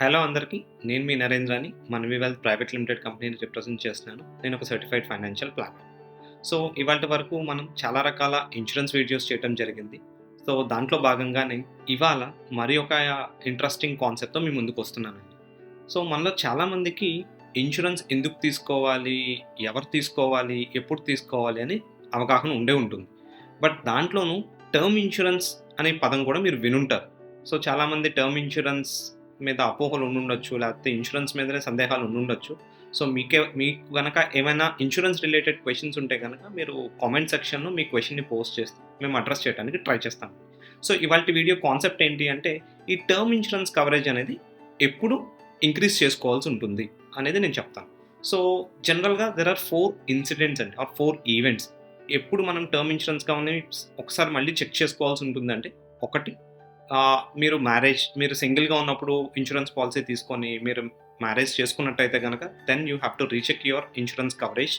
Hello అందరికీ. నేను మీ నరేంద్రని. మనవి వెల్త్ ప్రైవేట్ లిమిటెడ్ కంపెనీని రిప్రజెంట్ చేస్తున్నాను. నేను ఒక సర్టిఫైడ్ ఫైనాన్షియల్ ప్లానర్. సో, ఇవాల్టి వరకు మనం చాలా రకాల ఇన్స్యూరెన్స్ వీడియోస్ చేయటం జరిగింది. సో, దాంట్లో భాగంగానే ఇవాళ మరి ఒక ఇంట్రెస్టింగ్ కాన్సెప్ట్‌తో మీ ముందుకొస్తున్నానండి. సో, మనలో చాలామందికి ఇన్స్యూరెన్స్ ఎందుకు తీసుకోవాలి? ఎవరు తీసుకోవాలి? ఎప్పుడు తీసుకోవాలి? అని అవగాహన ఉండే ఉంటుంది. బట్ దాంట్లోనూ టర్మ్ ఇన్స్యూరెన్స్ అనే పదం కూడా మీరు వినుంటారు. సో, చాలామంది టర్మ్ ఇన్స్యూరెన్స్ మీద అపోహలు ఉండుండొచ్చు. లేకపోతే ఇన్స్యూరెన్స్ మీదనే సందేహాలు ఉండుండొచ్చు. సో, మీకు గనక ఏమైనా ఇన్స్యూరెన్స్ రిలేటెడ్ క్వెషన్స్ ఉంటే గనక మీరు కామెంట్ సెక్షన్‌లో మీ క్వెషన్‌ని పోస్ట్ చేస్తే మేము అడ్రెస్ చేయడానికి ట్రై చేస్తాం. సో, ఇవాల్టి వీడియో కాన్సెప్ట్ ఏంటి అంటే ఈ టర్మ్ ఇన్స్యూరెన్స్ కవరేజ్ అనేది ఎప్పుడు ఇంక్రీజ్ చేసుకోవాల్సి ఉంటుంది అనేది నేను చెప్తాను. సో, జనరల్‌గా దేర్ ఆర్ 4 ఇన్సిడెంట్స్ అండి ఆర్ 4 ఈవెంట్స్ ఎప్పుడు మనం టర్మ్ ఇన్స్యూరెన్స్ కవర్‌ని ఒకసారి మళ్ళీ చెక్ చేసుకోవాల్సి ఉంటుందంటే, ఒకటి మీరు సింగిల్‌గా ఉన్నప్పుడు ఇన్స్యూరెన్స్ పాలిసీ తీసుకొని మీరు మ్యారేజ్ చేసుకున్నట్టయితే గనక then you have to recheck your insurance coverage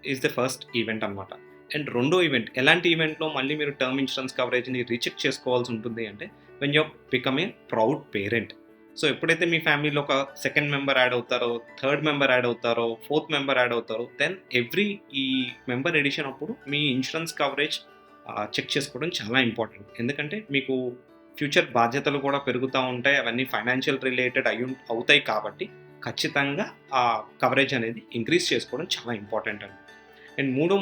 is the first event అనమాట. అండ్ రెండో ఈవెంట్ ఎలాంటి ఈవెంట్‌లో మళ్ళీ మీరు టర్మ్ ఇన్స్యూరెన్స్ కవరేజ్‌ని రీచెక్ చేసుకోవాల్సి ఉంటుంది అంటే, when you become a proud parent. So, ఎప్పుడైతే మీ ఫ్యామిలీలో ఒక సెకండ్ మెంబర్ యాడ్ అవుతారో, థర్డ్ మెంబర్ యాడ్ అవుతారో, ఫోర్త్ మెంబర్ యాడ్ అవుతారో, దెన్ ఈ మెంబర్ ఎడిషన్ అప్పుడు మీ ఇన్స్యూరెన్స్ కవరేజ్ చెక్ చేసుకోవడం చాలా ఇంపార్టెంట్. ఎందుకంటే మీకు ఫ్యూచర్ బాధ్యతలు కూడా పెరుగుతా ఉంటాయి. అవన్నీ ఫైనాన్షియల్ రిలేటెడ్ అవుతాయి కాబట్టి ఖచ్చితంగా ఆ కవరేజ్ అనేది ఇంక్రీజ్ చేసుకోవడం చాలా ఇంపార్టెంట్ అండి. అండ్ మూడో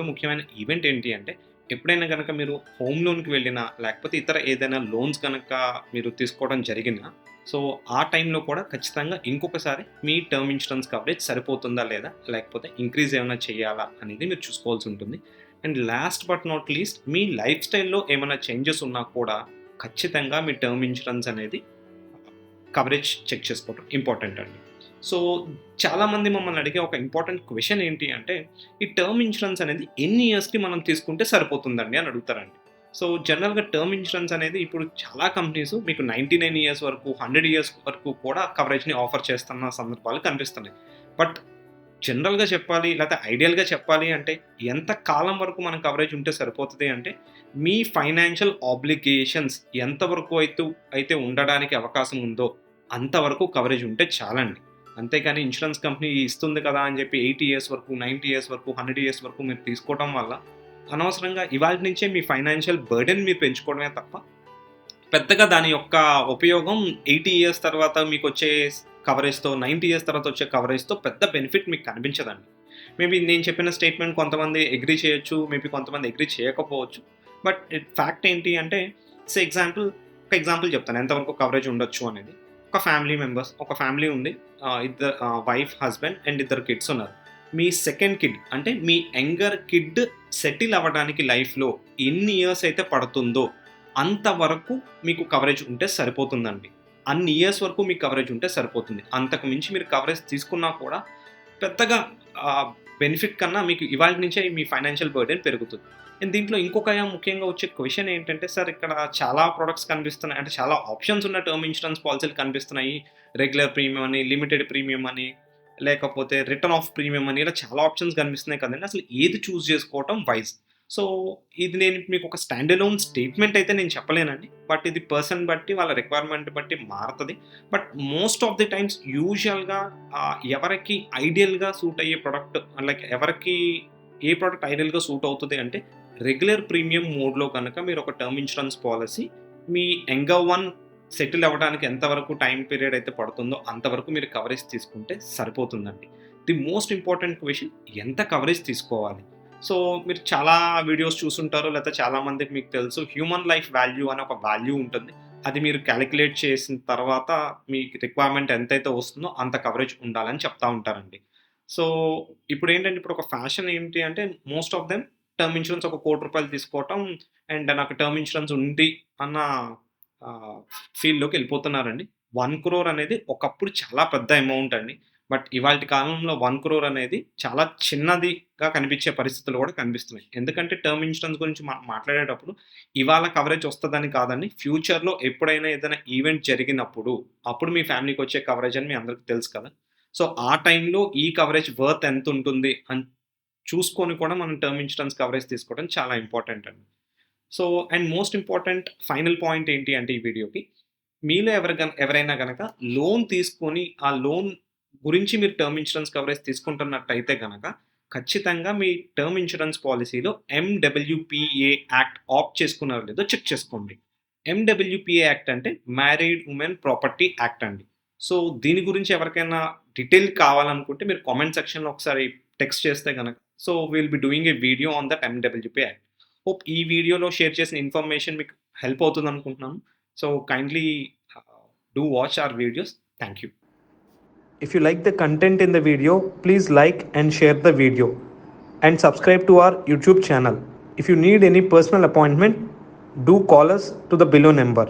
ముఖ్యమైన ఈవెంట్ ఏంటి అంటే, ఎప్పుడైనా గనక మీరు హోమ్ లోన్‌కి వెళ్ళినా, లేకపోతే ఇతర ఏదైనా లోన్స్ గనక మీరు తీసుకోవడం జరిగినా, సో, ఆ టైంలో కూడా ఖచ్చితంగా ఇంకొకసారి మీ టర్మ్ ఇన్స్యూరెన్స్ కవరేజ్ సరిపోతుందా లేదా? లేకపోతే ఇంక్రీజ్ ఏమైనా చేయాలా? అనేది మీరు చూసుకోవాల్సి ఉంటుంది. And last but not least me life స్టైల్‌లో ఏమైనా చేంజెస్ ఉన్నా కూడా ఖచ్చితంగా మీ టర్మ్ ఇన్స్యూరెన్స్ అనేది కవరేజ్ చెక్ చేసుకోవడం ఇంపార్టెంట్ అండి. సో, చాలామంది మమ్మల్ని అడిగే ఒక ఇంపార్టెంట్ క్వెషన్ ఏంటి అంటే, ఈ టర్మ్ ఇన్స్యూరెన్స్ అనేది ఎన్ని ఇయర్స్‌కి మనం తీసుకుంటే సరిపోతుందండి అని అడుగుతారండి. సో, జనరల్‌గా టర్మ్ ఇన్స్యూరెన్స్ అనేది ఇప్పుడు చాలా కంపెనీస్ మీకు 99 ఇయర్స్ వరకు, 100 ఇయర్స్ వరకు కూడా కవరేజ్‌ని ఆఫర్ చేస్తున్న సందర్భాలు కనిపిస్తున్నాయి. బట్ జనరల్‌గా చెప్పాలి లేతే ఐడియల్‌గా చెప్పాలి అంటే, ఎంత కాలం వరకు మన కవరేజ్ ఉంటే సరిపోతది అంటే, మీ ఫైనాన్షియల్ ఆబ్లిగేషన్స్ ఎంత వరకు అయితే ఉండడానికి అవకాశం ఉందో, అంతవరకు కవరేజ్ ఉంటే చాలండి. అంతేగాని ఇన్స్యూరెన్స్ కంపెనీ ఇస్తుంది కదా అని చెప్పి 80 ఇయర్స్ వరకు, 90 ఇయర్స్ వరకు, 100 ఇయర్స్ వరకు మీరు తీసుకోవడం వల్ల, అనవసరంగా ఇవాల్టి నుంచే మీ ఫైనాన్షియల్ బర్డెన్ మీరు పెంచుకోవడమే తప్ప పెద్దగా దాని యొక్క ఉపయోగం 80 ఇయర్స్ తర్వాత మీకొచ్చే కవరేజ్‌తో, 90 ఇయర్స్ తర్వాత వచ్చే కవరేజ్‌తో పెద్ద బెనిఫిట్ మీకు కనిపించదండి. మేబీ నేను చెప్పిన స్టేట్మెంట్ కొంతమంది అగ్రీ చేయొచ్చు. మేబీ కొంతమంది అగ్రీ చేయకపోవచ్చు. బట్ ఫ్యాక్ట్ ఏంటి అంటే ఒక ఎగ్జాంపుల్ చెప్తాను ఎంతవరకు కవరేజ్ ఉండొచ్చు అనేది. ఒక ఫ్యామిలీ ఉంది. వైఫ్, హస్బెండ్ అండ్ ఇద్దరు కిడ్స్ ఉన్నారు. మీ సెకండ్ కిడ్ అంటే మీ యంగర్ కిడ్ సెటిల్ అవ్వడానికి లైఫ్‌లో ఎన్ని ఇయర్స్ అయితే పడుతుందో అంతవరకు మీకు కవరేజ్ ఉంటే సరిపోతుందండి. అన్ని ఇయర్స్ వరకు మీకు కవరేజ్ ఉంటే సరిపోతుంది. అంతకు మించి మీరు కవరేజ్ తీసుకున్నా కూడా పెద్దగా బెనిఫిట్ కన్నా మీకు ఇవాల్టి నుంచే మీ ఫైనాన్షియల్ బర్డెన్ పెరుగుతుంది. అండ్ దీంట్లో ఇంకొక ముఖ్యంగా వచ్చే క్వెషన్ ఏంటంటే, సార్ ఇక్కడ చాలా ప్రొడక్ట్స్ కనిపిస్తున్నాయి. అంటే చాలా ఆప్షన్స్ ఉన్న టర్మ్ ఇన్స్యూరెన్స్ పాలిసీలు కనిపిస్తున్నాయి. రెగ్యులర్ ప్రీమియం అని, లిమిటెడ్ ప్రీమియం అని, లేకపోతే రిటర్న్ ఆఫ్ ప్రీమియం అని ఇలా చాలా ఆప్షన్స్ కనిపిస్తున్నాయి కదండీ! అసలు ఏది చూజ్ చేసుకోవటం వైస్? సో, ఇది నేను మీకు ఒక స్టాండ్ అలోన్ స్టేట్మెంట్ అయితే నేను చెప్పలేనండి. బట్ ఇది పర్సన్ బట్టి వాళ్ళ రిక్వైర్మెంట్ బట్టి మారతది. But most of the times యూజువల్‌గా ఎవరికి ఐడియల్‌గా సూట్ అయ్యే ప్రొడక్ట్ లైక్ ఎవరికి ఏ ప్రొడక్ట్ ఐడియల్‌గా సూట్ అవుతది అంటే, రెగ్యులర్ ప్రీమియం మోడ్‌లో గనక మీరు ఒక టర్మ్ ఇన్స్యూరెన్స్ పాలిసీ మీ యంగర్ వన్ సెటిల్ అవ్వడానికి ఎంతవరకు టైమ్ పీరియడ్ అయితే పడుతుందో అంతవరకు మీరు కవరేజ్ తీసుకుంటే సరిపోతుందండి. ది మోస్ట్ ఇంపార్టెంట్ క్వెషన్ ఎంత కవరేజ్ తీసుకోవాలి? సో, మీరు చాలా వీడియోస్ చూసుంటారు. లేతే చాలామందికి మీకు తెలుసు హ్యూమన్ లైఫ్ వాల్యూ అని ఒక వాల్యూ ఉంటుంది. అది మీరు కాలిక్యులేట్ చేసిన తర్వాత మీ రిక్వైర్మెంట్ ఎంతైతే వస్తుందో అంత కవరేజ్ ఉండాలని చెప్తా ఉంటారండి. సో, ఇప్పుడు ఒక ఫ్యాషన్ ఏంటి అంటే most of them term insurance ఒక రూ. 1,00,00,000 తీసుకోవటం అండ్ నాకు టర్మ్ ఇన్స్యూరెన్స్ ఉంది అన్న ఆహ్, ఫీల్డ్‌లోకెళ్ళిపోతున్నారండి. 1,00,00,000 అనేది ఒకప్పుడు చాలా పెద్ద అమౌంట్ అండి. బట్ ఇవాల్టి కాలంలో 1,00,00,000 అనేది చాలా చిన్నదిగా కనిపించే పరిస్థితులు కూడా కనిపిస్తున్నాయి. ఎందుకంటే టర్మ్ ఇన్స్యూరెన్స్ గురించి మనం మాట్లాడేటప్పుడు ఇవాళ కవరేజ్ వస్తదని కాదండి. ఫ్యూచర్‌లో ఎప్పుడైనా ఏదైనా ఈవెంట్ జరిగినప్పుడు, అప్పుడు మీ ఫ్యామిలీకొచ్చే కవరేజ్ అని మీ అందరికి తెలుసు కదా! సో, ఆ టైంలో ఈ కవరేజ్ వర్త్ ఎంతుంటుంది అని చూసుకొని కూడా మనం టర్మ్ ఇన్స్యూరెన్స్ కవరేజ్ తీసుకోవడం చాలా ఇంపార్టెంట్ అండి. So, and most important final point ఏంటి అంటే ఈ వీడియోకి మీలో ఎవరైనా గనక లోన్ తీసుకొని, ఆ లోన్ గురించి మీరు టర్మ్ ఇన్స్యూరెన్స్ కవరేజ్ తీసుకుంటున్నట్టయితే గనక, ఖచ్చితంగా మీ టర్మ్ ఇన్స్యూరెన్స్ పాలిసీలో ఎండబ్ల్యూపీఏ యాక్ట్ ఆప్ట్ చేసుకున్నారో లేదో చెక్ చేసుకోండి. ఎండబ్ల్యూపీఏ యాక్ట్ అంటే మ్యారీడ్ ఉమెన్ ప్రాపర్టీ యాక్ట్ అండి. సో, దీని గురించి ఎవరికైనా డీటెయిల్ కావాలనుకుంటే మీరు కామెంట్ సెక్షన్‌లో ఒకసారి టెక్స్ట్ చేస్తే గనక so, will be doing a video on that MWPA act. Hope ఈ వీడియోలో షేర్ చేసిన ఇన్ఫర్మేషన్ మీకు హెల్ప్ అవుతుందనుకుంటున్నాను. So kindly do watch our videos. Thank you. If you like the content in the video, please like and share the video and subscribe to our YouTube channel. If you need any personal appointment, do call us to the below number.